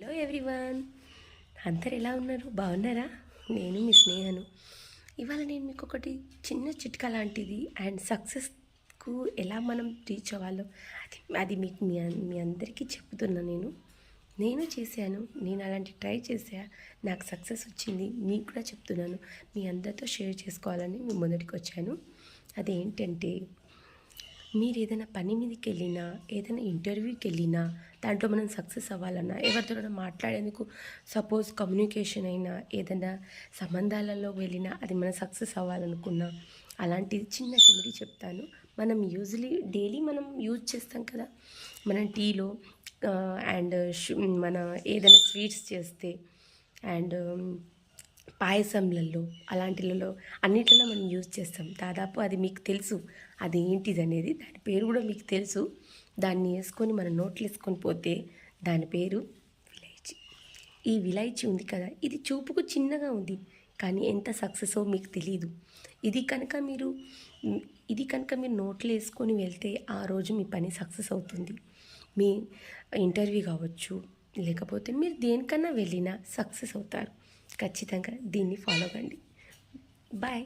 Hello everyone, అందరు ఎలా ఉన్నారు? బాగున్నారా? నేను మీ స్నేహను. ఇవాళ నేను మీకు ఒకటి చిన్న చిట్కా లాంటిది అండ్ సక్సెస్కు ఎలా మనం రీచ్ అవ్వాలో అది మీకు మీ అందరికీ చెప్తున్నా. నేను చేశాను. నేను అలాంటి ట్రై చేశా. నాకు సక్సెస్ వచ్చింది. మీకు కూడా చెప్తున్నాను. మీ అందరితో షేర్ చేసుకోవాలని మీ మొదటికి వచ్చాను. అదేంటంటే, మీరు ఏదైనా పని మీదకి వెళ్ళినా, ఏదైనా ఇంటర్వ్యూకి వెళ్ళినా, దాంట్లో మనం సక్సెస్ అవ్వాలన్నా, ఎవరితోనైనా మాట్లాడేందుకు సపోజ్ కమ్యూనికేషన్ అయినా, ఏదైనా సంబంధాలలో వెళ్ళినా, అది మనం సక్సెస్ అవ్వాలనుకున్నా, అలాంటి చిన్న రెమెడీ చెప్తాను. మనం డైలీ మనం యూజ్ చేస్తాం కదా. మనం టీలో అండ్ మన ఏదైనా స్వీట్స్ చేస్తే అండ్ పాయసంలలో అలాంటిలలో అన్నిట్లలో మనం యూజ్ చేస్తాం. దాదాపు అది మీకు తెలుసు అది ఏంటిది అనేది, దాని పేరు కూడా మీకు తెలుసు. దాన్ని వేసుకొని మన నోట్లు వేసుకొని పోతే దాని పేరు విలైచి. ఈ విలైచి ఉంది కదా, ఇది చూపుకు చిన్నగా ఉంది, కానీ ఎంత సక్సెసో మీకు తెలియదు. ఇది కనుక మీరు నోట్లో వేసుకొని వెళ్తే ఆ రోజు మీ పని సక్సెస్ అవుతుంది. మీ ఇంటర్వ్యూ కావచ్చు, లేకపోతే మీరు దేనికన్నా వెళ్ళినా సక్సెస్ అవుతారు. ఖచ్చితంగా దీన్ని ఫాలో కండి. బాయ్.